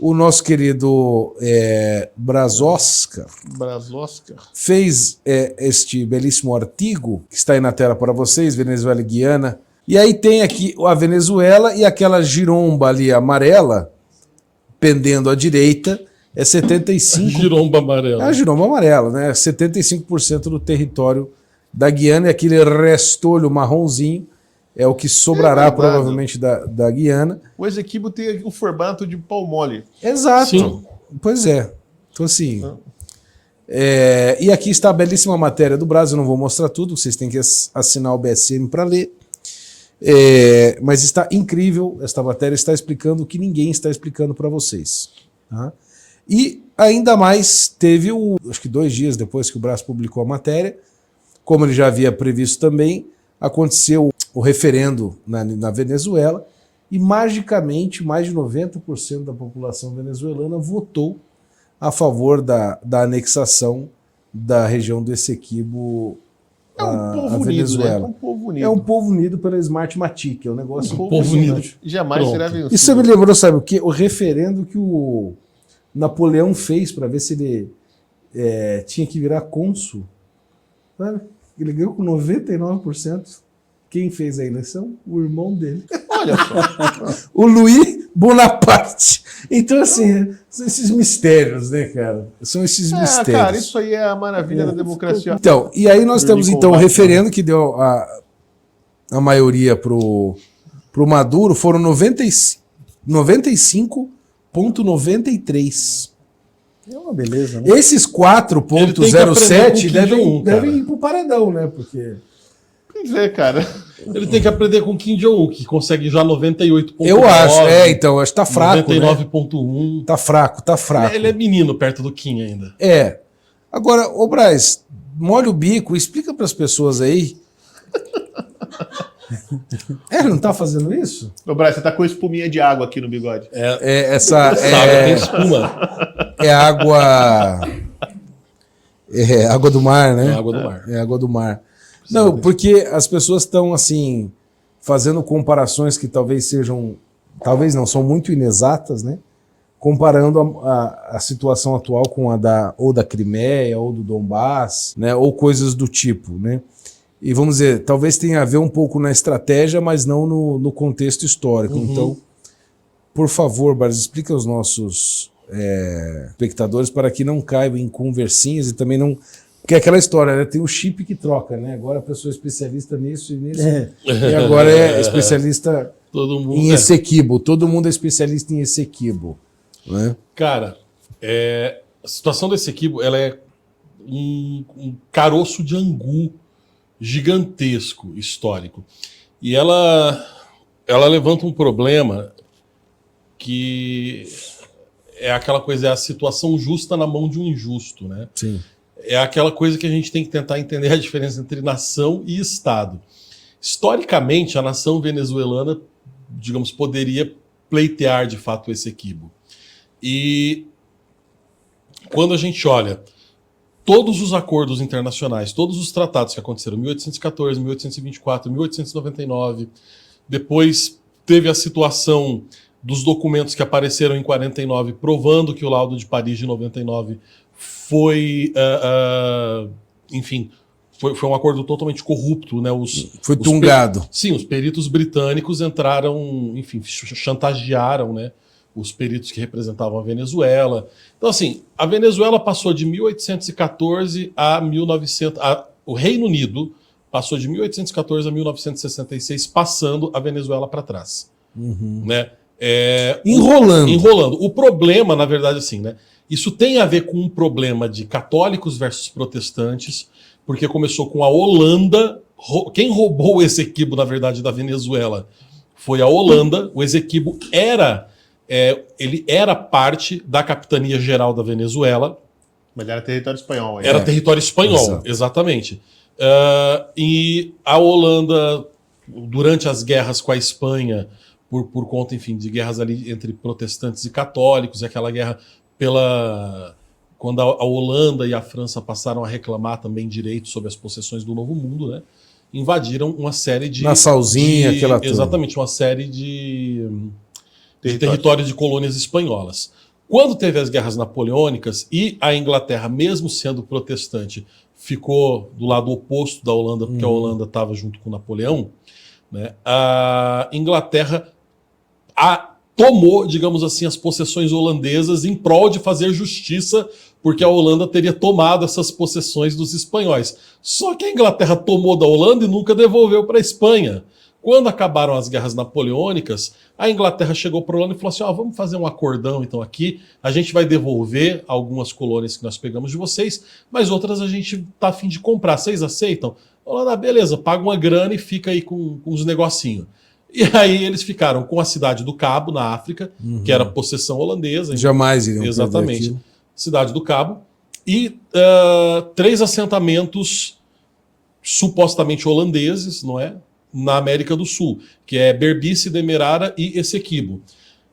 O nosso querido Brasoscar fez este belíssimo artigo que está aí na tela para vocês, Venezuela e Guiana. E aí tem aqui a Venezuela e aquela giromba ali amarela, pendendo à direita, é 75%. Giromba amarela. É a giromba amarela, né? 75% do território da Guiana e aquele restolho marronzinho é o que sobrará provavelmente da Guiana. O Essequibo tem o formato de pau mole. Exato. Sim. Pois é. Então assim... e aqui está a belíssima matéria do Brasil, eu não vou mostrar tudo, vocês têm que assinar o BSM para ler. Mas está incrível, esta matéria está explicando o que ninguém está explicando para vocês. Tá? E ainda mais teve acho que 2 dias depois que o Brás publicou a matéria, como ele já havia previsto também, aconteceu o referendo na Venezuela e magicamente mais de 90% da população venezuelana votou a favor da anexação da região do Essequibo a Venezuela. Né? É um povo unido. É um povo unido pela Smartmatic, é um negócio... Um povo unido. Jamais será vencido. Isso me lembrou, sabe o quê? O referendo que o Napoleão fez para ver se ele tinha que virar cônsul. Sabe? Ele ganhou com 99%. Quem fez a eleição? O irmão dele. Olha só. O Louis Bonaparte. Então, assim, são esses mistérios, né, cara? São esses mistérios. Cara, isso aí é a maravilha da democracia. Então, e aí nós temos, então, o referendo que deu a maioria pro Maduro, foram 95,93%. É uma beleza, né? Esses 4,07 devem ir pro paredão, né? Porque... Pois é, cara. Ele tem que aprender com Kim Jong-un, que consegue já 98,9. Eu acho, então, acho que tá fraco. 99,1. Né? Tá fraco. Ele é menino perto do Kim ainda. Agora, ô Braz, molha o bico, explica pras pessoas aí. Ele não tá fazendo isso? Ô, Braz, você tá com espuminha de água aqui no bigode. Tem espuma. É água. É água do mar, né? É água do mar. É água do mar. Não, porque as pessoas estão, assim, fazendo comparações que talvez são muito inexatas, né? Comparando a situação atual com a ou da Crimeia, ou do Donbass, né? Ou coisas do tipo, né? E vamos dizer, talvez tenha a ver um pouco na estratégia, mas não no contexto histórico. Uhum. Então, por favor, Baris, explica aos nossos espectadores para que não caiam em conversinhas e também não... Porque é aquela história, né? Tem o chip que troca, né? Agora a pessoa é especialista nisso e nisso. E agora é especialista em Essequibo. Todo mundo é especialista em Essequibo. Né? Cara, a situação do Essequibo, ela é um caroço de angu gigantesco, histórico. E ela levanta um problema que é aquela coisa, é a situação justa na mão de um injusto, né? Sim. É aquela coisa que a gente tem que tentar entender a diferença entre nação e Estado. Historicamente, a nação venezuelana, digamos, poderia pleitear de fato esse Essequibo. E quando a gente olha todos os acordos internacionais, todos os tratados que aconteceram em 1814, 1824, 1899, depois teve a situação dos documentos que apareceram em 49, provando que o Laudo de Paris de 99 foi, enfim, foi um acordo totalmente corrupto, né? Foi tungado. Sim, os peritos britânicos entraram, enfim, chantagearam, né, os peritos que representavam a Venezuela. Então, assim, a Venezuela passou de 1814 a 1900... o Reino Unido passou de 1814 a 1966, passando a Venezuela para trás. Uhum. Né? Enrolando. O problema, na verdade, assim, né? Isso tem a ver com um problema de católicos versus protestantes, porque começou com a Holanda. Quem roubou o Essequibo, na verdade, da Venezuela foi a Holanda. O Essequibo ele era parte da capitania geral da Venezuela. Mas era território espanhol. Era território espanhol, exatamente. E a Holanda, durante as guerras com a Espanha, por conta, enfim, de guerras ali entre protestantes e católicos, e aquela guerra quando a Holanda e a França passaram a reclamar também direitos sobre as possessões do Novo Mundo, né? Invadiram uma série de... Nassalzinha, aquela... Exatamente, uma série de de território de colônias espanholas. Quando teve as guerras napoleônicas e a Inglaterra, mesmo sendo protestante, ficou do lado oposto da Holanda, porque a Holanda estava junto com Napoleão, né, a Inglaterra tomou, digamos assim, as possessões holandesas em prol de fazer justiça, porque a Holanda teria tomado essas possessões dos espanhóis. Só que a Inglaterra tomou da Holanda e nunca devolveu para a Espanha. Quando acabaram as guerras napoleônicas, a Inglaterra chegou para a Holanda e falou assim, vamos fazer um acordão então aqui, a gente vai devolver algumas colônias que nós pegamos de vocês, mas outras a gente está a fim de comprar, vocês aceitam? A Holanda, beleza, paga uma grana e fica aí com uns negocinhos. E aí eles ficaram com a cidade do Cabo, na África, que era possessão holandesa. Jamais iriam exatamente. Cidade do Cabo. E 3 assentamentos supostamente holandeses, não é? Na América do Sul, que é Berbice, Demerara e Essequibo.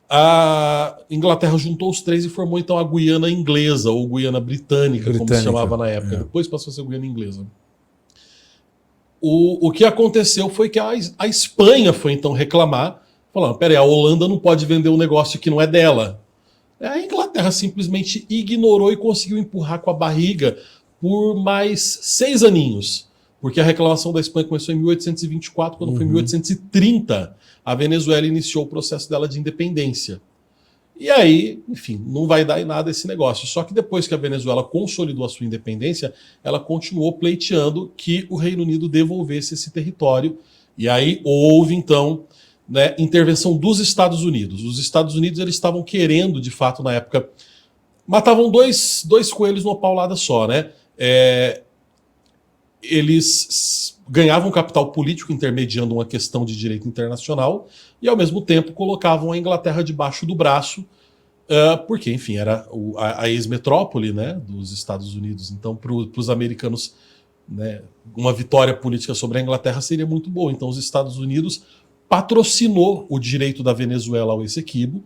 A Inglaterra juntou os 3 e formou então a Guiana Inglesa, ou Guiana Britânica, como se chamava na época. Depois passou a ser Guiana Inglesa. O que aconteceu foi que a Espanha foi então reclamar, falando, peraí, a Holanda não pode vender um negócio que não é dela. A Inglaterra simplesmente ignorou e conseguiu empurrar com a barriga por mais 6 aninhos. Porque a reclamação da Espanha começou em 1824, quando foi em 1830, a Venezuela iniciou o processo dela de independência. E aí, enfim, não vai dar em nada esse negócio. Só que depois que a Venezuela consolidou a sua independência, ela continuou pleiteando que o Reino Unido devolvesse esse território. E aí houve, então, né, intervenção dos Estados Unidos. Os Estados Unidos eles estavam querendo, de fato, na época, matavam dois coelhos numa paulada só, né? Eles ganhavam capital político intermediando uma questão de direito internacional e, ao mesmo tempo, colocavam a Inglaterra debaixo do braço, porque, enfim, era a ex-metrópole, né, dos Estados Unidos. Então, para os americanos, né, uma vitória política sobre a Inglaterra seria muito boa. Então, os Estados Unidos patrocinou o direito da Venezuela ao Essequibo,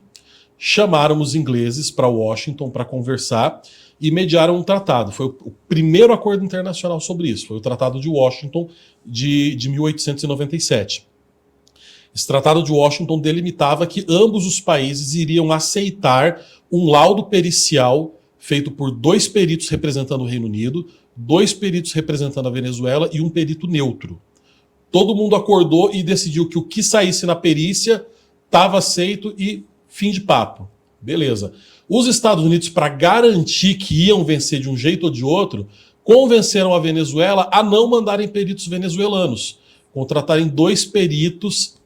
chamaram os ingleses para Washington para conversar e mediaram um tratado. Foi o primeiro acordo internacional sobre isso. Foi o Tratado de Washington de 1897. Esse Tratado de Washington delimitava que ambos os países iriam aceitar um laudo pericial feito por 2 peritos representando o Reino Unido, 2 peritos representando a Venezuela e um perito neutro. Todo mundo acordou e decidiu que o que saísse na perícia estava aceito e fim de papo. Beleza. Os Estados Unidos, para garantir que iam vencer de um jeito ou de outro, convenceram a Venezuela a não mandarem peritos venezuelanos. Contratarem 2 peritos,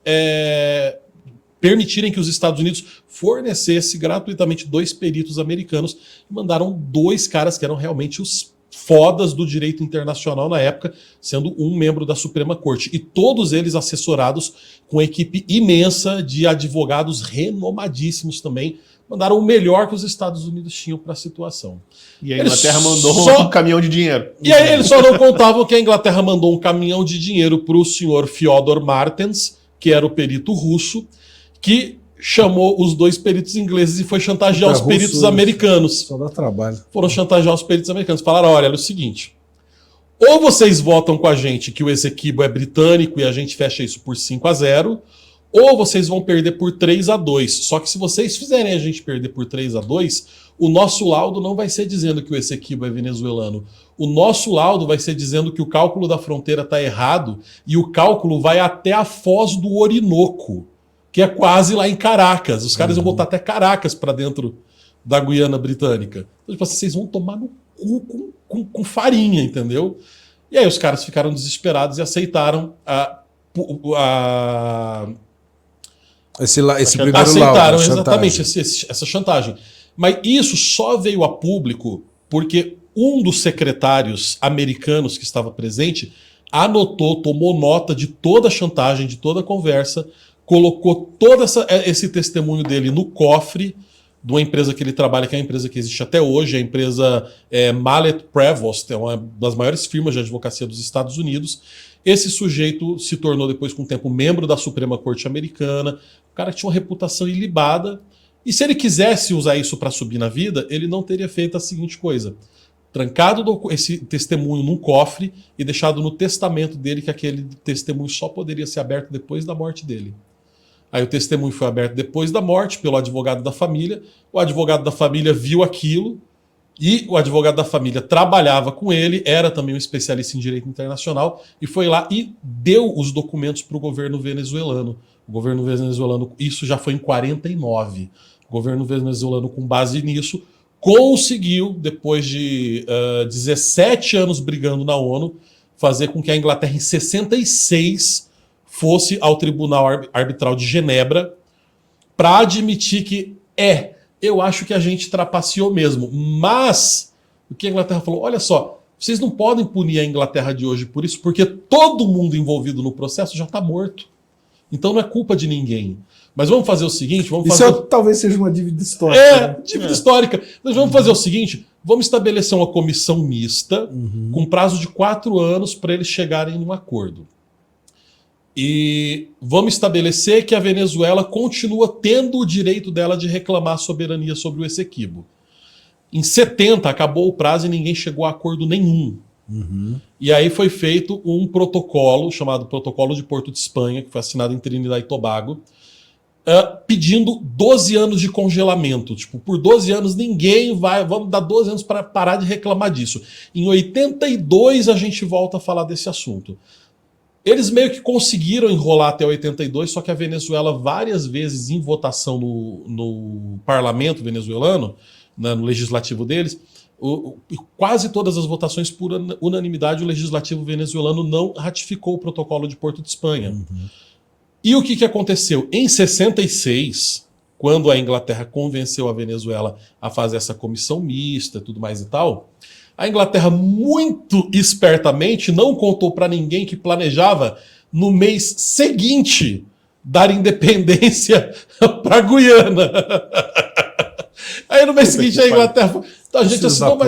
permitirem que os Estados Unidos fornecessem gratuitamente 2 peritos americanos. E mandaram 2 caras que eram realmente os fodas do direito internacional na época, sendo um membro da Suprema Corte. E todos eles assessorados com uma equipe imensa de advogados renomadíssimos também. Mandaram o melhor que os Estados Unidos tinham para a situação. E a Inglaterra mandou um caminhão de dinheiro. E aí eles só não contavam que a Inglaterra mandou um caminhão de dinheiro para o senhor Fyodor Martens, que era o perito russo, que chamou os 2 peritos ingleses e foi chantagear os peritos americanos. Só dá trabalho. Foram chantagear os peritos americanos. Falaram, olha, é o seguinte, ou vocês votam com a gente que o Essequibo é britânico e a gente fecha isso por 5-0, ou vocês vão perder por 3-2. Só que se vocês fizerem a gente perder por 3-2, o nosso laudo não vai ser dizendo que o Essequibo é venezuelano. O nosso laudo vai ser dizendo que o cálculo da fronteira está errado e o cálculo vai até a Foz do Orinoco, que é quase lá em Caracas. Os caras vão botar até Caracas para dentro da Guiana Britânica. Então, tipo assim, vocês vão tomar no cu com farinha, entendeu? E aí os caras ficaram desesperados e aceitaram esse primeiro aceitaram laudo, exatamente essa chantagem. Mas isso só veio a público porque um dos secretários americanos que estava presente anotou, tomou nota de toda a chantagem, de toda a conversa, colocou todo esse testemunho dele no cofre de uma empresa que ele trabalha, que é uma empresa que existe até hoje, a empresa Mallet Prevost, é uma das maiores firmas de advocacia dos Estados Unidos. Esse sujeito se tornou depois, com o tempo, membro da Suprema Corte Americana, o cara tinha uma reputação ilibada, e se ele quisesse usar isso para subir na vida, ele não teria feito a seguinte coisa: trancado esse testemunho num cofre e deixado no testamento dele que aquele testemunho só poderia ser aberto depois da morte dele. Aí o testemunho foi aberto depois da morte pelo advogado da família. O advogado da família viu aquilo e o advogado da família trabalhava com ele, era também um especialista em direito internacional e foi lá e deu os documentos para o governo venezuelano. O governo venezuelano, isso já foi em 49. O governo venezuelano, com base nisso, conseguiu, depois de 17 anos brigando na ONU, fazer com que a Inglaterra, em 66, fosse ao Tribunal Arbitral de Genebra para admitir que eu acho que a gente trapaceou mesmo. Mas o que a Inglaterra falou? Olha só, vocês não podem punir a Inglaterra de hoje por isso, porque todo mundo envolvido no processo já está morto. Então não é culpa de ninguém. Mas vamos fazer o seguinte, talvez seja uma dívida histórica. Dívida histórica. Mas vamos fazer o seguinte, vamos estabelecer uma comissão mista com prazo de 4 anos para eles chegarem num acordo. E vamos estabelecer que a Venezuela continua tendo o direito dela de reclamar a soberania sobre o Essequibo. Em 70 acabou o prazo e ninguém chegou a acordo nenhum. E aí foi feito um protocolo chamado Protocolo de Porto de Espanha, que foi assinado em Trinidad e Tobago, pedindo 12 anos de congelamento. Tipo, por 12 anos ninguém vamos dar 12 anos para parar de reclamar disso. Em 82 a gente volta a falar desse assunto. Eles meio que conseguiram enrolar até 82, só que a Venezuela, várias vezes em votação no parlamento venezuelano, no legislativo deles, quase todas as votações por unanimidade, o legislativo venezuelano não ratificou o protocolo de Porto de Espanha. E o que aconteceu? Em 66, quando a Inglaterra convenceu a Venezuela a fazer essa comissão mista, tudo mais e tal, a Inglaterra, muito espertamente, não contou para ninguém que planejava, no mês seguinte, dar independência para a Guiana. Aí no mês seguinte a Inglaterra falou, então a gente assinou,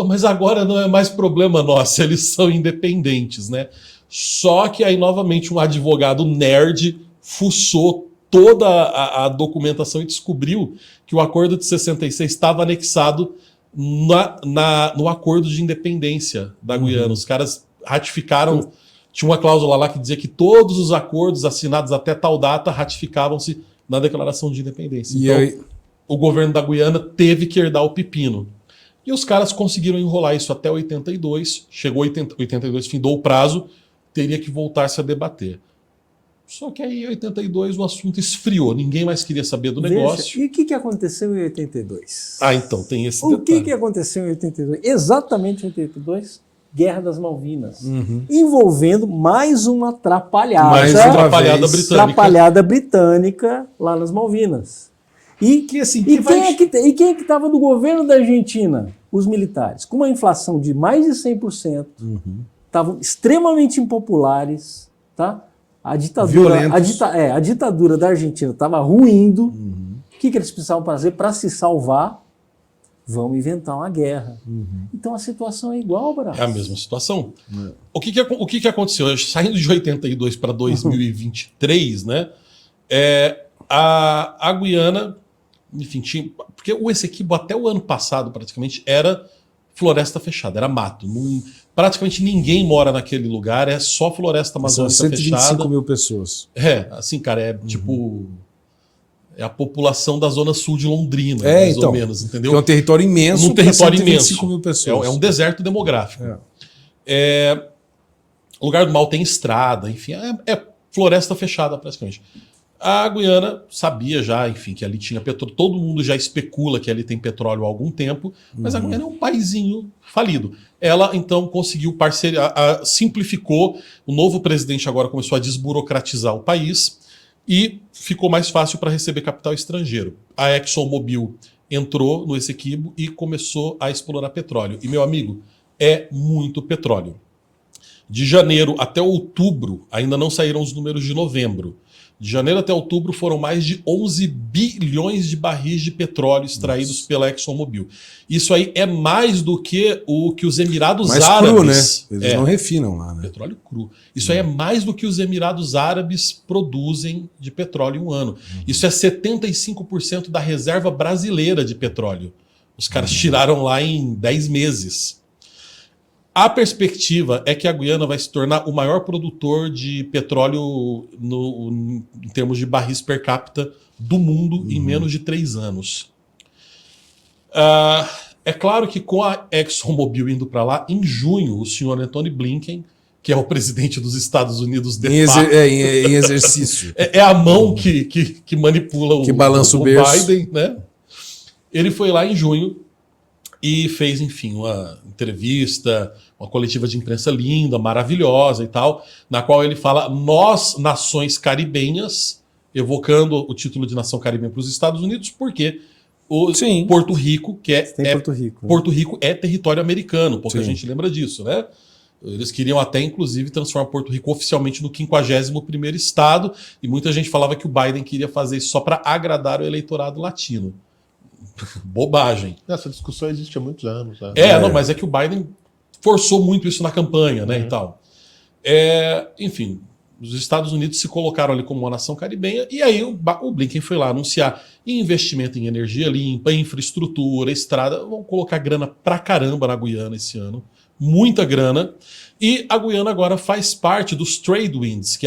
mas agora não é mais problema nosso, eles são independentes, né? Só que aí, novamente, um advogado nerd fuçou toda a documentação e descobriu que o acordo de 66 estava anexado no acordo de independência da Guiana. Os caras ratificaram, tinha uma cláusula lá que dizia que todos os acordos assinados até tal data ratificavam-se na declaração de independência. Então, o governo da Guiana teve que herdar o pepino. E os caras conseguiram enrolar isso até 82, chegou 82, findou o prazo, teria que voltar-se a debater. Só que aí em 82 o assunto esfriou, ninguém mais queria saber do negócio. E o que aconteceu em 82? Então, tem esse detalhe. O que aconteceu em 82? Exatamente em 82, Guerra das Malvinas, envolvendo mais uma atrapalhada britânica lá nas Malvinas. E quem é que estava no governo da Argentina? Os militares. Com uma inflação de mais de 100%, estavam extremamente impopulares, tá? A ditadura da Argentina estava ruindo. O que eles precisavam fazer para se salvar? Vão inventar uma guerra. Então a situação é igual, Brás. É a mesma situação. O que aconteceu? Saindo de 82 para 2023, né? A Guiana, enfim, porque o Essequibo até o ano passado praticamente era floresta fechada, era mato. Praticamente ninguém mora naquele lugar, é só floresta amazônica fechada. 125 mil pessoas. Assim, cara, tipo... É a população da zona sul de Londrina, ou menos, entendeu? É um território imenso. Um território imenso. 125 mil pessoas. É um deserto demográfico. O lugar do mal tem estrada, enfim, é floresta fechada praticamente. A Guiana sabia já, enfim, que ali tinha petróleo. Todo mundo já especula que ali tem petróleo há algum tempo, mas a Guiana é um paizinho falido. Ela, então, conseguiu simplificou. O novo presidente agora começou a desburocratizar o país e ficou mais fácil para receber capital estrangeiro. A ExxonMobil entrou no Essequibo e começou a explorar petróleo. E, meu amigo, é muito petróleo. De janeiro até outubro, ainda não saíram os números de novembro. De janeiro até outubro foram mais de 11 bilhões de barris de petróleo extraídos pela ExxonMobil. Isso aí é mais do que o que os Emirados Árabes... cru, né? Eles não refinam lá, né? Petróleo cru. Isso aí é mais do que os Emirados Árabes produzem de petróleo em um ano. Isso é 75% da reserva brasileira de petróleo. Os caras tiraram lá em 10 meses. A perspectiva é que a Guiana vai se tornar o maior produtor de petróleo em termos de barris per capita do mundo em menos de 3 anos. É claro que com a ExxonMobil indo para lá, em junho, o senhor Antony Blinken, que é o presidente dos Estados Unidos de fato, em exercício. é a mão que manipula que balança o Biden, né? Ele foi lá em junho e fez, enfim, uma entrevista, uma coletiva de imprensa linda, maravilhosa e tal, na qual ele fala: nós, nações caribenhas, evocando o título de nação caribenha para os Estados Unidos, porque Porto Rico, Porto Rico é território americano, pouca gente lembra disso, né? Eles queriam até, inclusive, transformar Porto Rico oficialmente no 51º estado, e muita gente falava que o Biden queria fazer isso só para agradar o eleitorado latino. Bobagem. Essa discussão existe há muitos anos. Né? Não, mas é que o Biden forçou muito isso na campanha, né, e tal. Enfim, os Estados Unidos se colocaram ali como uma nação caribenha, e aí o Blinken foi lá anunciar investimento em energia limpa, infraestrutura, estrada. Vão colocar grana pra caramba na Guiana esse ano. Muita grana. E a Guiana agora faz parte dos Trade Winds, que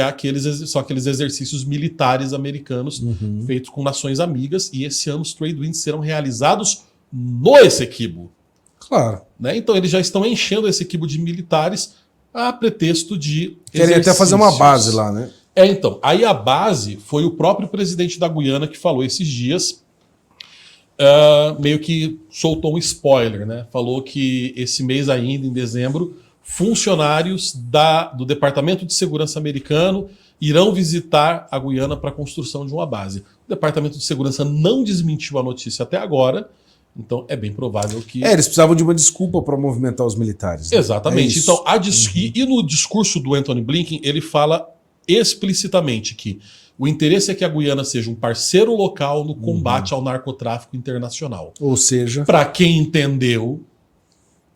são aqueles exercícios militares americanos feitos com nações amigas. E esse ano os Trade Winds serão realizados no Essequibo. Claro. Né? Então eles já estão enchendo esse Essequibo de militares a pretexto de querem até fazer uma base lá, né? Então. Aí a base foi o próprio presidente da Guiana que falou esses dias. Meio que soltou um spoiler, né? Falou que esse mês ainda, em dezembro, funcionários do Departamento de Segurança americano irão visitar a Guiana para a construção de uma base. O Departamento de Segurança não desmentiu a notícia até agora, então é bem provável que... eles precisavam de uma desculpa para movimentar os militares. Né? Exatamente. Então, e no discurso do Antony Blinken, ele fala explicitamente que o interesse é que a Guiana seja um parceiro local no combate ao narcotráfico internacional. Ou seja... para quem entendeu,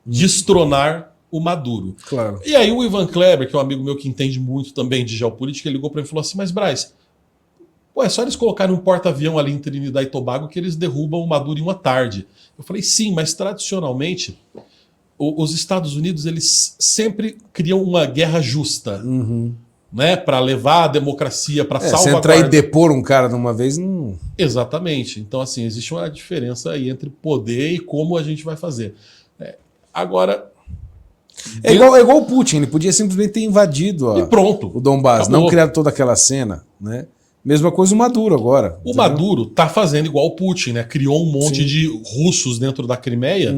destronar o Maduro. Claro. E aí o Ivan Kleber, que é um amigo meu que entende muito também de geopolítica, ele ligou para mim e falou assim: mas Braz, é só eles colocarem um porta-avião ali em Trinidad e Tobago que eles derrubam o Maduro em uma tarde. Eu falei, sim, mas tradicionalmente os Estados Unidos eles sempre criam uma guerra justa. Né, para levar a democracia, para salvaguardar... Se entrar e depor um cara de uma vez, não... Exatamente. Então, assim, existe uma diferença aí entre poder e como a gente vai fazer. Agora... É igual o Putin, ele podia simplesmente ter invadido e pronto, o Donbass, acabou. Não criado toda aquela cena, né? Mesma coisa o Maduro agora. O Maduro tá fazendo igual o Putin, né? Criou um monte de russos dentro da Crimeia.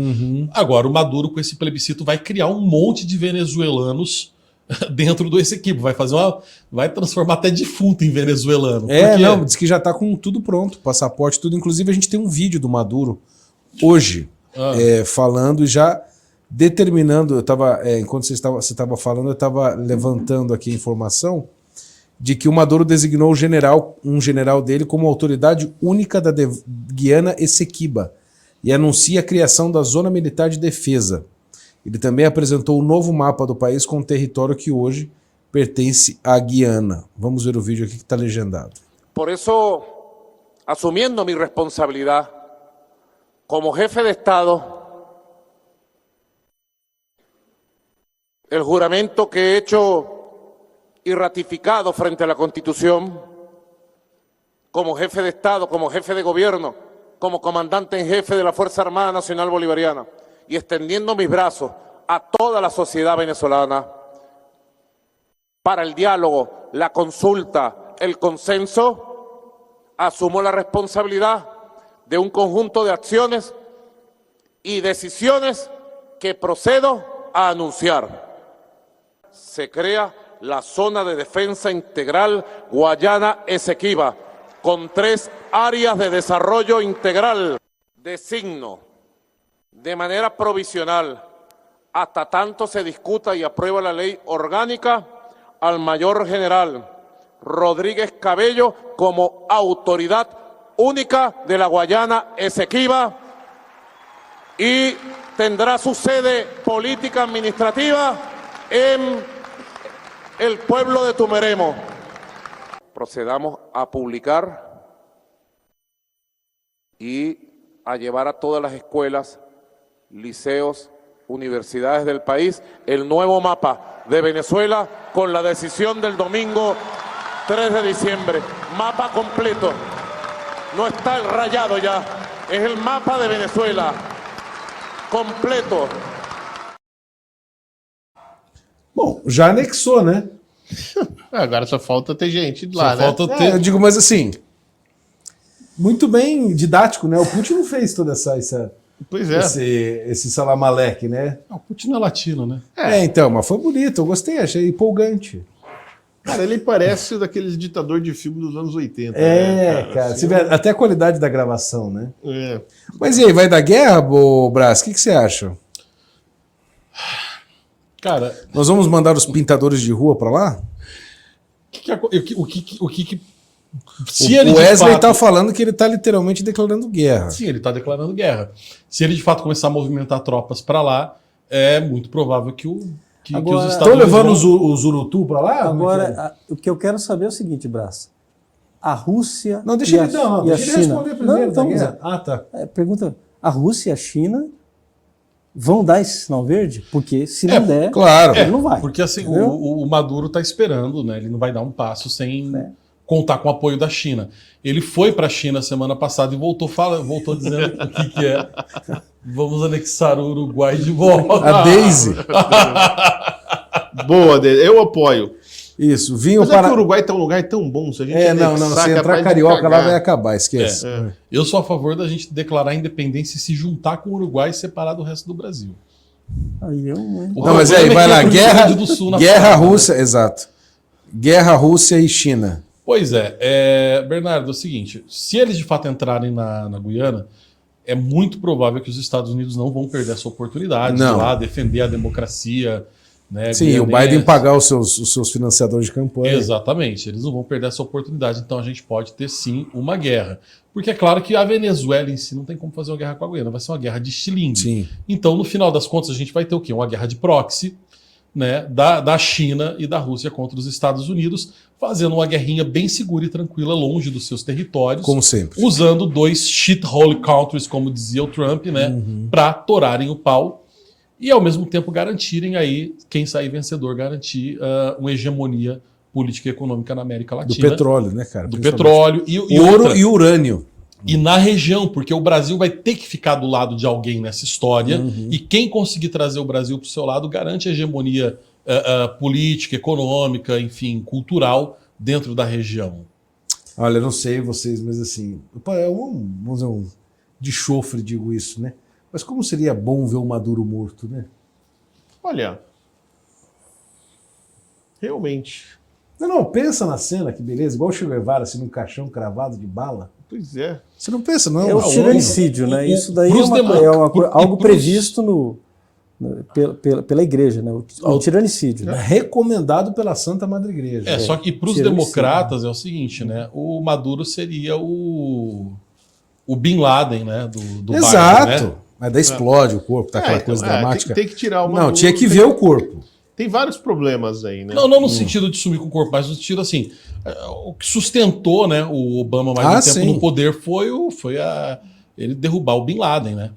Agora o Maduro, com esse plebiscito, vai criar um monte de venezuelanos dentro do Essequibo, vai transformar até defunto em venezuelano. Diz que já está com tudo pronto, passaporte, tudo. Inclusive a gente tem um vídeo do Maduro hoje falando e já determinando. Eu tava, enquanto você estava falando, eu estava levantando aqui a informação de que o Maduro designou um general dele como autoridade única da Guiana Essequiba e anuncia a criação da Zona Militar de Defesa. Ele também apresentou o novo mapa do país com o território que hoje pertence à Guiana. Vamos ver o vídeo aqui que está legendado. Por eso, asumiendo mi responsabilidad como jefe de Estado, el juramento que he hecho y ratificado frente a la Constitución, como jefe de Estado, como jefe de gobierno, como comandante en jefe de la Fuerza Armada Nacional Bolivariana, y extendiendo mis brazos a toda la sociedad venezolana para el diálogo, la consulta, el consenso, asumo la responsabilidad de un conjunto de acciones y decisiones que procedo a anunciar. Se crea la Zona de Defensa Integral Guayana Essequiba, con 3 áreas de desarrollo integral. Designo de manera provisional, hasta tanto se discuta y aprueba la ley orgánica, al mayor general Rodríguez Cabello como autoridad única de la Guayana Essequiba y tendrá su sede política administrativa en el pueblo de Tumeremo. Procedamos a publicar y a llevar a todas las escuelas, liceos universidades del país el nuevo mapa de Venezuela con la decisión del domingo 3 de diciembre. Mapa completo. No está el rayado ya. Es el mapa de Venezuela completo. Bom, já anexou, né? Agora só falta ter gente lá, né? Eu digo, mas assim, muito bem didático, né? O Putin não fez toda essa Pois é. esse salamaleque, né? O Putin é latino, né? Então, mas foi bonito, eu gostei, achei empolgante. Cara, ele parece daqueles ditador de filme dos anos 80. Cara, você vê até a qualidade da gravação, né? É. Mas e aí, vai dar guerra, Brás? O que você acha? Cara, Nós vamos mandar os pintadores de rua pra lá? O Wesley tá falando que ele tá literalmente declarando guerra. Sim, ele está declarando guerra. Se ele de fato começar a movimentar tropas para lá, é muito provável que os Estados Estão Unidos levando vão... os Urutu pra lá? Agora, o que eu quero saber é o seguinte, Brás. A Rússia Não, deixa e a, ele, não, e a deixa ele China... responder primeiro Não, então, da guerra. Ah, tá. Pergunta, a Rússia e a China vão dar esse sinal verde? Porque se não der, claro. ele não vai. Porque assim, Entendeu? o Maduro está esperando, né? Ele não vai dar um passo sem contar com o apoio da China. Ele foi para a China semana passada e voltou dizendo o que é. Vamos anexar o Uruguai de volta. A Daisy. Boa, eu apoio. Isso, vinho Mas para... que o Uruguai tá um lugar tão bom, se a gente não, anexar, se capaz entrar de carioca lá cagar. vai acabar, esquece. Eu sou a favor da gente declarar a independência e se juntar com o Uruguai e separar do resto do Brasil. Aí eu, hein? O Não, mas problema aí, vai que lá, é pro Rio Grande do Sul na guerra frente, né? Rússia, exato. Guerra Rússia e China. Pois Bernardo, é o seguinte, se eles de fato entrarem na Guiana, é muito provável que os Estados Unidos não vão perder essa oportunidade de Não. lá defender a democracia. Né, Sim, o guianense. Biden pagar os seus financiadores de campanha. Exatamente, eles não vão perder essa oportunidade, então a gente pode ter sim uma guerra. Porque é claro que a Venezuela em si não tem como fazer uma guerra com a Guiana, vai ser uma guerra de estilingue. Sim. Então, no final das contas, a gente vai ter o quê? Uma guerra de proxy, né, da China e da Rússia contra os Estados Unidos, fazendo uma guerrinha bem segura e tranquila, longe dos seus territórios. Como sempre. Usando dois shithole countries, como dizia o Trump, né, para torarem o pau. E, ao mesmo tempo, garantirem aí, quem sair vencedor, garantir uma hegemonia política e econômica na América Do Latina. petróleo, né, cara? Do Principalmente. petróleo e Ouro outra. e urânio. E na região, porque o Brasil vai ter que ficar do lado de alguém nessa história, e quem conseguir trazer o Brasil para o seu lado garante a hegemonia política, econômica, enfim, cultural dentro da região. Olha, eu não sei vocês, mas assim, vamos dizer, de chofre digo isso, né? Mas como seria bom ver o Maduro morto, né? Olha, realmente. Não, pensa na cena, que beleza, igual o Che Guevara, assim, num caixão cravado de bala. Pois é. Você não pensa, não? É o tiranicídio, né? Isso daí algo previsto pela igreja, né? O tiranicídio. Né? Recomendado pela Santa Madre Igreja. Só que para os democratas é o seguinte, né? O Maduro seria o Bin Laden, né? Do Exato. Biden, né? Mas daí explode o corpo, tá aquela coisa dramática. Tem que tirar o Não, Maduro, tinha que ver o corpo. Tem vários problemas aí, né? Não no sentido de sumir com o corpo, mas no sentido assim, o que sustentou, né, o Obama mais um tempo no poder foi ele derrubar o Bin Laden, né?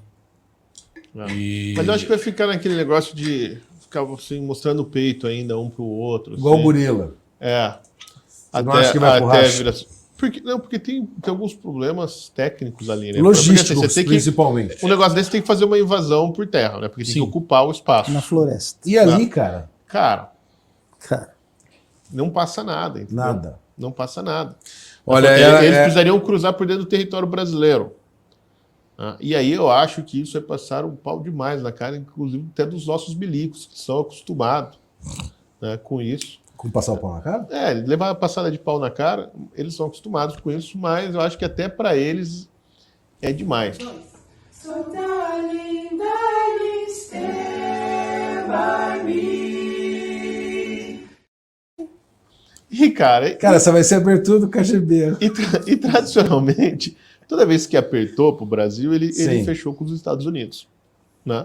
Mas eu acho que vai ficar naquele negócio de ficar assim, mostrando o peito ainda um pro outro. Igual assim. o gorila. Você não acha que vai pro racha? Porque tem alguns problemas técnicos ali, né? Logísticos, porque, assim, principalmente. Um negócio desse tem que fazer uma invasão por terra, né? Porque tem que ocupar o espaço. Na floresta. E ali, cara? Cara, não passa nada. Entendeu? Nada. Não passa nada. Olha, eles precisariam cruzar por dentro do território brasileiro. E aí eu acho que isso é passar um pau demais na cara, inclusive até dos nossos milicos, que são acostumados, né, com isso. Com passar o pau na cara? Levar a passada de pau na cara, eles são acostumados com isso, mas eu acho que até para eles é demais. So darling, darling, stand by me. E cara, essa vai ser a abertura do KGB. E tradicionalmente, toda vez que apertou para o Brasil, ele fechou com os Estados Unidos, né?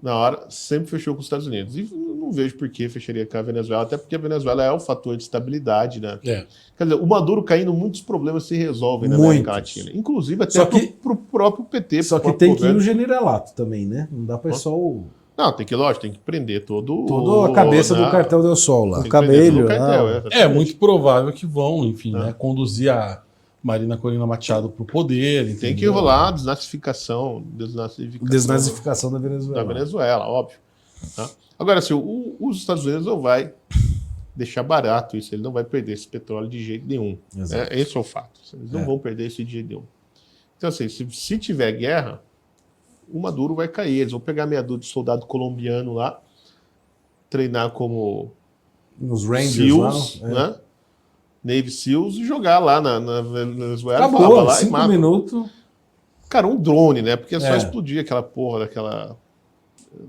Na hora, sempre fechou com os Estados Unidos. E não vejo por que fecharia com a Venezuela, até porque a Venezuela é um fator de estabilidade, né? Quer dizer, o Maduro caindo, muitos problemas se resolvem na América Latina. Inclusive até para o próprio PT. Só que tem que ir no generalato também, né? Não dá para ir só o Não, lógico, tem que prender todo Toda a cabeça do cartel del Sol lá. Tem que prender todo Cabelho, o cartel, não. exatamente. É muito provável que vão, enfim, né, conduzir a Marina Corina Machado para o poder. Tem entendeu? que rolar a desnazificação Desnazificação da Venezuela. da Venezuela, óbvio. Tá? Agora, assim, os Estados Unidos não vai deixar barato isso, ele não vai perder esse petróleo de jeito nenhum. Exato. Esse é o fato. Eles não vão perder isso de jeito nenhum. Então, assim, se tiver guerra, o Maduro vai cair. Eles vão pegar meia dúzia de soldado colombiano lá, treinar como Nos Rangers SEALs, lá. né? Navy SEALs, e jogar lá na Venezuela. Acabou, Vai lá e 5 mata. minutos. Cara, um drone, né? Porque é só É. explodir aquela porra daquela...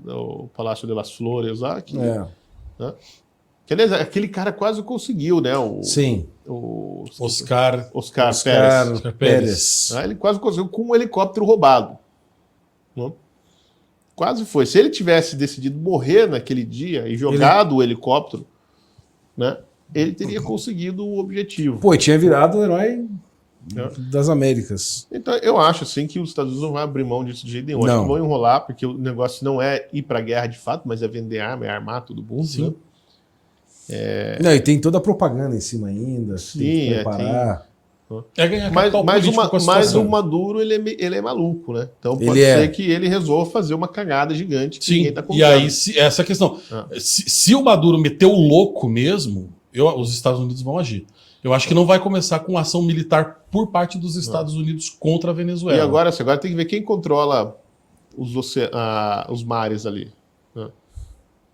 o Palácio de las Flores lá. Que, É. né? Que, aliás, aquele cara quase conseguiu, né? Sim. O Oscar Pérez. Oscar Pérez. Né? Ele quase conseguiu com um helicóptero roubado. Né? Quase foi. Se ele tivesse decidido morrer naquele dia e jogado o helicóptero, né? Ele teria conseguido o objetivo. Pô, e tinha virado o herói É. das Américas. Então, eu acho assim que os Estados Unidos não vão abrir mão disso de jeito nenhum. Acho Não. que vão enrolar, porque o negócio não é ir pra guerra de fato, mas é vender arma, é armar todo mundo. Sim. Né? Não, e tem toda a propaganda em cima ainda. Sim, tem que preparar. É ganhar Mas, capital político com a mas situação. o Maduro, ele é maluco, né? Então pode Ele é. ser que ele resolva fazer uma cagada gigante que Sim, ninguém tá contando. e aí essa questão. Ah. Se o Maduro meter o louco mesmo, os Estados Unidos vão agir. Eu acho que não vai começar com ação militar por parte dos Estados Unidos contra a Venezuela. E agora, assim, agora tem que ver quem controla os mares ali, né?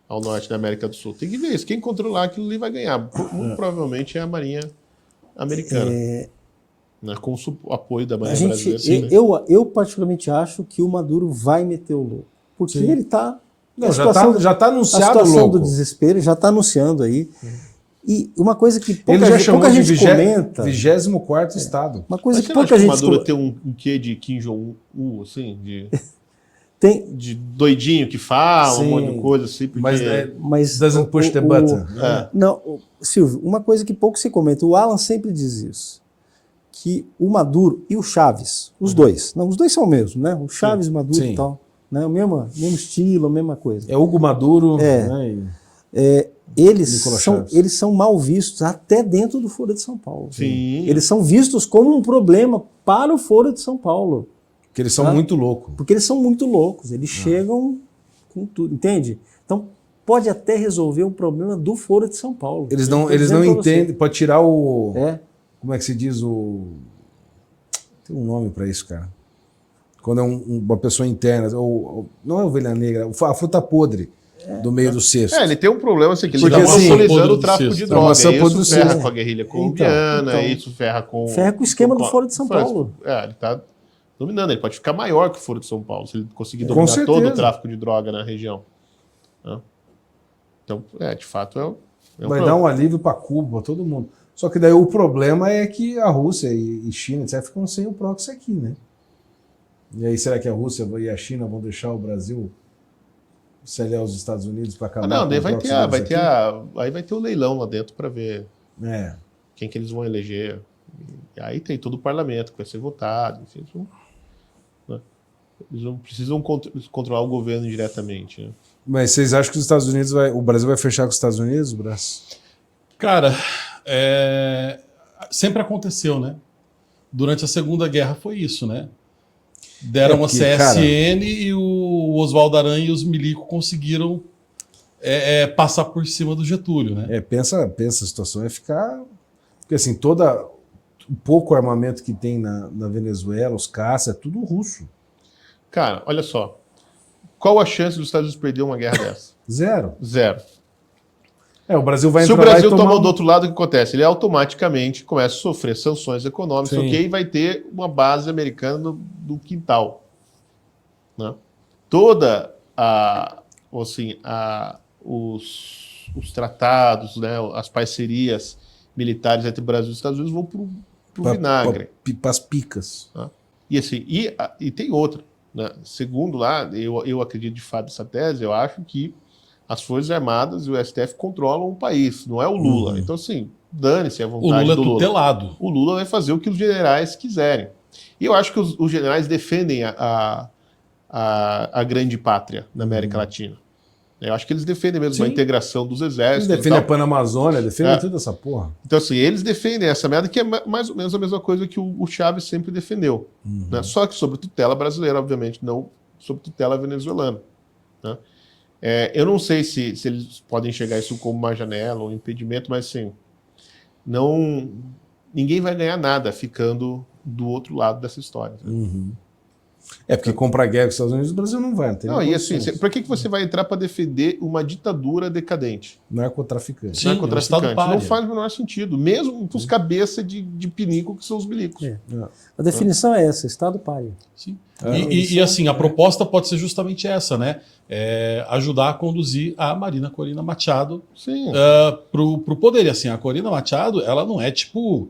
Ao norte da América do Sul. Tem que ver isso. Quem controlar aquilo ali vai ganhar. Muito provavelmente é a Marinha americana. Né? Com o apoio da Marinha brasileira. Sim, né? Eu particularmente acho que o Maduro vai meter o louco. Porque Sim. ele está... Não, já tá A anunciado situação louco. do desespero já está anunciando aí. E uma coisa que Ele já chamou pouca de gente comenta... 24º estado. Uma coisa Mas que você não acha pouca que o gente Maduro co- tem um quê de Kim Jong-un, assim? tem, De doidinho que fala, Sim. um monte de coisa assim. Porque... Mas mas doesn't push the button. É. Não, Silvio, uma coisa que pouco se comenta, o Alan sempre diz isso, que o Maduro e o Chaves, os dois, não, os dois são o mesmo, né? O Chaves e o Maduro Sim. e tal, né? O mesmo estilo, a mesma coisa. É Hugo Maduro. É. Né? Eles Nicolas são mal vistos até dentro do Foro de São Paulo. Sim. Eles são vistos como um problema para o Foro de São Paulo, Que eles são Tá? muito loucos. porque eles são muito loucos, eles chegam com tudo, entende? Então pode até resolver o problema do Foro de São Paulo. Eles Eu não, tô eles não dizendo pra você. entendem. Pode tirar o. É. Como é que se diz? Tem um nome para isso, cara. Quando é uma pessoa interna. Não é ovelha negra, a fruta podre do meio do cesto. Ele tem um problema assim, que ele Porque, está assim, monopolizando o podre do tráfico de cesto. droga. Maçã podre Isso do ferra cesto. com a guerrilha colombiana, Então. isso ferra com... Ferra com o esquema do Foro de São Paulo. Ele está dominando. Ele pode ficar maior que o Foro de São Paulo, se ele conseguir Com dominar certeza. todo o tráfico de droga na região. Né? Então, de fato, é um Vai problema. dar um alívio para Cuba, para todo mundo. Só que daí o problema é que a Rússia e China etc, ficam sem o proxy aqui, né? E aí será que a Rússia e a China vão deixar o Brasil se aliar aos Estados Unidos para acabar Não, com daí o vai proxy ter, deles vai aqui? ter aí vai ter o leilão lá dentro para ver É. quem que eles vão eleger. E aí tem todo o parlamento que vai ser votado. Enfim, eles não precisam controlar o governo diretamente. Né? Mas vocês acham que os Estados Unidos o Brasil vai fechar com os Estados Unidos, Braço? Cara, sempre aconteceu, né? Durante a Segunda Guerra foi isso, né? Deram porque, a CSN cara, e o Oswaldo Aranha e os milico conseguiram passar por cima do Getúlio, né? Pensa, a situação é ficar... Porque assim, o pouco armamento que tem na Venezuela, os caças, é tudo russo. Cara, olha só. Qual a chance dos Estados Unidos perder uma guerra dessa? Zero. Zero. O Brasil vai Se o entrar lá e Brasil tomar toma do outro lado, o que acontece? Ele automaticamente começa a sofrer sanções econômicas, Sim. ok? E vai ter uma base americana do quintal. Né? Toda os tratados, né, as parcerias militares entre o Brasil e os Estados Unidos vão pro vinagre. Para as picas. E assim, e tem outra. Né? Segundo lá, eu acredito de fato nessa tese, eu acho que as Forças Armadas e o STF controlam o país, não é o Lula. Então, assim, dane-se a O vontade Lula é do Lula. tutelado. O Lula vai fazer o que os generais quiserem. E eu acho que os generais defendem a grande pátria na América Latina. Eu acho que eles defendem mesmo Sim. a integração dos Eles exércitos. e defendem a tal. Panamazônia, defendem tudo essa porra. Então, assim, eles defendem essa merda que é mais ou menos a mesma coisa que o Chávez sempre defendeu. Né? Só que sobre tutela brasileira, obviamente, não sobre tutela venezuelana. Né? Eu não sei se eles podem enxergar isso como uma janela ou um impedimento, mas assim, ninguém vai ganhar nada ficando do outro lado dessa história. Né? É porque comprar guerra com os Estados Unidos, o Brasil não vai. Não, tem Não, nem e assim, condições. por que você vai entrar para defender uma ditadura decadente? Narcotraficante. Sim, Narcotraficante? é um estado Não pária. faz o menor sentido, mesmo com os cabeças de pinico que são os milicos. É. A definição é essa, Estado pária. Sim. E assim, a proposta pode ser justamente essa, né? Ajudar a conduzir a Marina Corina Machado Sim. pro poder. E assim, a Corina Machado, ela não é tipo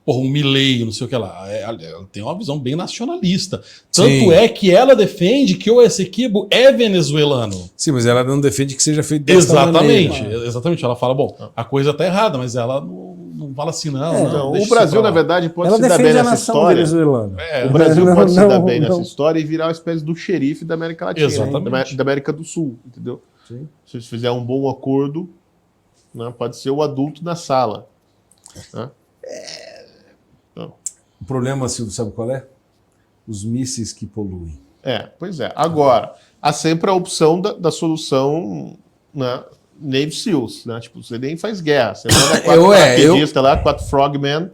um Milei, não sei o que lá. Ela tem uma visão bem nacionalista. Tanto Sim. é que ela defende que o Essequibo é venezuelano. Sim, mas ela não defende que seja feito dessa Exatamente, maneira. exatamente. Ela fala, bom, a coisa tá errada, mas ela não fala assim, não. Então, deixa o Brasil, isso pra na lá. verdade, pode Ela se dar bem defende a nessa nação história. venezuelana. O Brasil Não, pode se dar não, bem nessa não. história e virar uma espécie do xerife da América Latina, Exatamente. da América do Sul, entendeu? Sim. Se fizer um bom acordo, né, pode ser o adulto na sala. Né? O problema, Silvio, sabe qual é? Os mísseis que poluem. Pois é. Agora, há sempre a opção da solução, né, Navy SEALs, né? Tipo, você nem faz guerra, você manda 4 paraquedistas lá, 4 frogmen,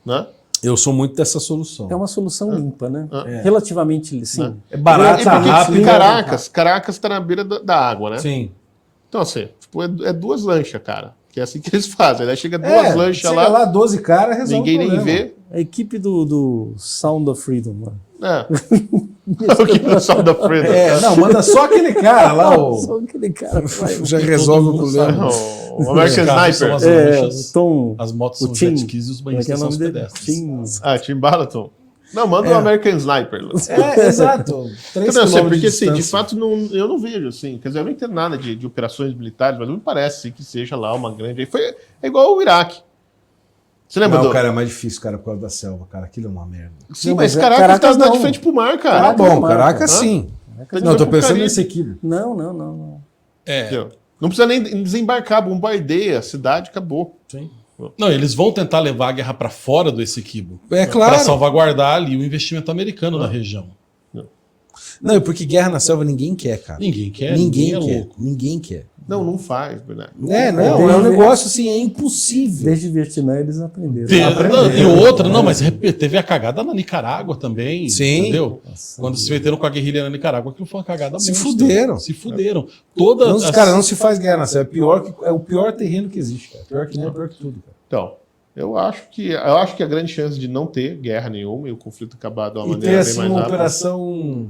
né? Eu sou muito dessa solução. É uma solução limpa, né? Relativamente, sim. É barata, porque rápida. Caracas tá na beira da água, né? Sim. Então, assim, tipo, é 2 lanchas, cara. Que é assim que eles fazem. Aí chega 2 lanchas chega lá, 12 caras, resolve ninguém o nem problema. vê. A equipe do Sound of Freedom, mano. O que o Sound of Freedom. Não, manda só aquele cara lá, Só aquele cara vai. já resolve o mundo problema. O American Os carros são Sniper. as lanchas, o Tom. as motos o são Tim. jet skis e os Como é que é banhistas o são nome os dele? pedestres. Tim. Tim Balaton. Não, manda o American Sniper. Exato. 3 Não, assim, quilômetros porque assim, de distância. fato eu não vejo assim, quer dizer, eu não entendo nada de operações militares, mas não me parece que seja lá uma grande. É igual o Iraque. Você lembra Não, do. cara, é mais difícil, cara, por causa da selva, cara. Aquilo é uma merda. Sim, Não, mas mas Caracas tá Caracas de não. frente pro mar, Ah, cara. bom, Hã? Caracas sim. Não, eu tô pensando nesse aqui. Não, não, não, não. Entendeu? Não precisa nem desembarcar, bombardeia a cidade, acabou. Sim. Não, eles vão tentar levar a guerra para fora do Essequibo. É Para claro. salvaguardar ali o investimento americano na região. Não, porque guerra na selva ninguém quer, cara. Ninguém quer, Ninguém é quer. louco. Ninguém quer. Não faz, Bernardo. É um negócio assim, é impossível. Desde Vietnã eles aprenderam. E outra, não, mas teve a cagada na Nicarágua também, Sim. entendeu? Quando se meteram com a guerrilha na Nicarágua, aquilo foi uma cagada Se monstra. fuderam. Se fuderam. Todas Não, as- cara, não se faz guerra na selva. É o pior terreno que existe, cara. Pior que nem é pior que tudo, cara. Então, eu acho que a grande chance de não ter guerra nenhuma e o conflito acabar de uma E ter maneira bem assim mais uma rápida. operação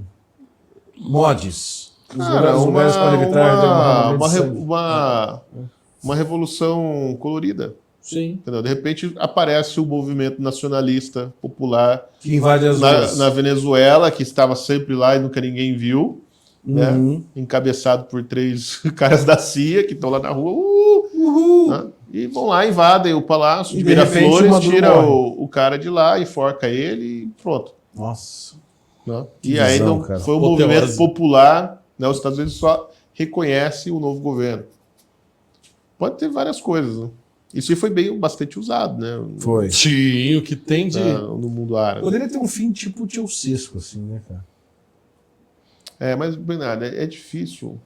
mods. Cara, Os lugares podem evitar uma sangue. revolução colorida. Sim. Entendeu? De repente aparece o movimento nacionalista popular Que invade as ruas. na Venezuela, que estava sempre lá e nunca ninguém viu, né? Encabeçado por 3 caras da CIA que estão lá na rua. Né? E vão lá, invadem o palácio E de de repente o Miraflores, Maduro tira morre. o cara de lá, enforca ele e pronto. Nossa. Né? Que E aí visão, não cara. foi um Apoteose. movimento popular, né? Os Estados Unidos só reconhecem o novo governo. Pode ter várias coisas, né? Isso aí foi bastante usado, né? Foi. Sim, o que tem de. No mundo árabe. Poderia ter um fim tipo Ceausescu, assim, né, cara? Mas, Bernardo, é difícil.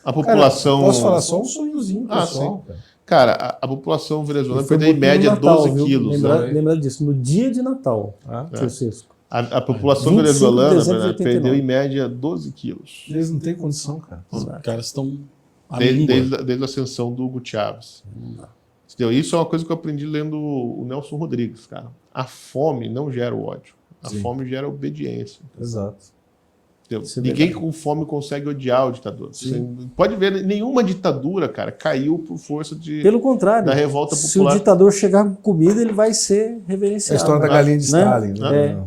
A Cara, população. posso falar só um sonhozinho, Ah, pessoal, sim. cara. Cara, a população venezuelana Foi perdeu em média no Natal, 12 viu? quilos. Lembra, Né? lembra disso, no dia de Natal, É. Ceausescu. A população 25 de venezuelana, dezembro de Bernardo, 89. perdeu em média 12 quilos. Eles não têm condição, cara. Os caras estão. Desde a ascensão do Hugo Chávez. Entendeu? Isso é uma coisa que eu aprendi lendo o Nelson Rodrigues, cara. A fome não gera o ódio. A Sim. fome gera obediência. Exato. Entendeu? Isso é Ninguém verdade. com fome consegue odiar o ditador. Você pode ver, nenhuma ditadura, cara, caiu por força Pelo contrário, da revolta se o popular. ditador chegar com comida, ele vai ser É a reverenciado. história da galinha de Né? Stalin, né?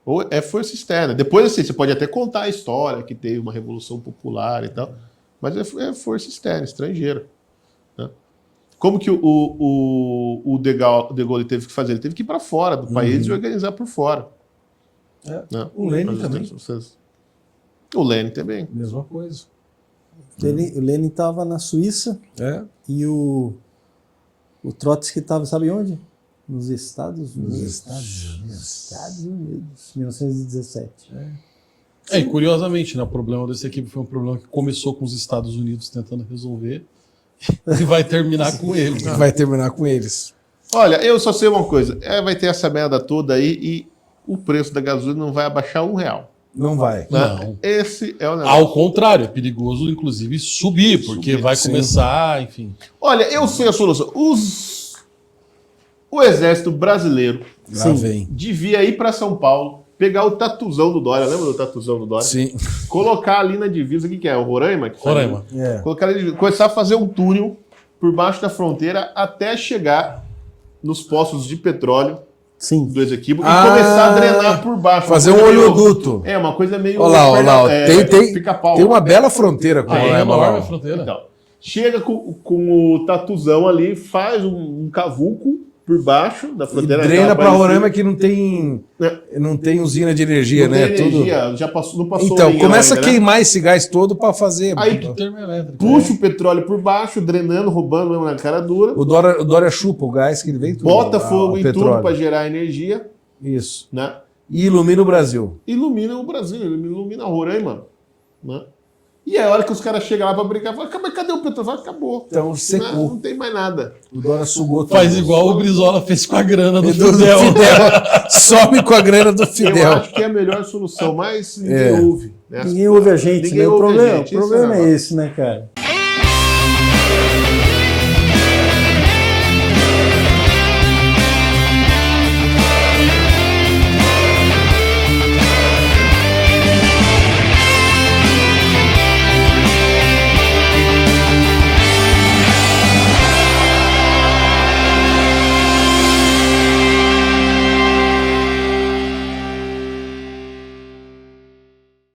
Ou é força externa. Depois, assim, você pode até contar a história que teve uma revolução popular e tal, mas é força externa, estrangeira. Né? Como que o De Gaulle teve que fazer? Ele teve que ir para fora do país e organizar por fora. É. Né? O Lenin Mas também. O Lenin também. Mesma coisa. O Lenin estava na Suíça e o Trotsky estava, sabe onde? Nos Estados Unidos. Estados Unidos, 1917. E curiosamente, né, o problema desse equipe foi um problema que começou com os Estados Unidos tentando resolver e vai terminar com eles. Né? Vai terminar com eles. Olha, eu só sei uma coisa. Vai ter essa merda toda aí e o preço da gasolina não vai abaixar R$1. Não vai. Não. Esse é o negócio. Ao contrário, é perigoso, inclusive, subir, porque vai começar, enfim. Olha, eu sei a solução. O Exército Brasileiro Lá vem. devia ir para São Paulo, pegar o tatuzão do Dória. Lembra do tatuzão do Dória? Sim. Colocar ali na divisa, o que é? O Roraima? Roraima. Colocar ali, começar a fazer um túnel por baixo da fronteira até chegar nos poços de petróleo do Esequibo e começar a drenar por baixo. Fazer um oleoduto. Uma coisa meio... Olha lá. Tem uma bela fronteira com É Roraima. enorme a fronteira. Então, chega com o tatuzão ali, faz um cavuco por baixo da E fronteira. drena para Roraima que não tem usina de energia, não né? tem energia, já passou, não passou Então, linha começa ainda, a queimar esse gás todo para fazer. Aí Termoelétrica. puxa o petróleo por baixo, drenando, roubando mesmo na cara dura. O Dória chupa o gás que ele vem tudo. Bota fogo em petróleo. tudo para gerar energia, Isso. né? E ilumina o Brasil. Ilumina o Brasil, ilumina Roraima, né? E é a hora que os caras chegam lá para brincar, fala, cadê o petróleo? Fala, acabou. Então secou. Não tem mais nada. O Dória sugou tudo. Faz igual o Brizola fez com a grana do Do Fidel. Some com a grana do Eu Fidel. acho que é a melhor solução, mas ninguém ouve. Né? Ninguém ouve a gente, Ninguém né? O ouve a problema, gente, o problema esse é o é negócio. esse, né, cara?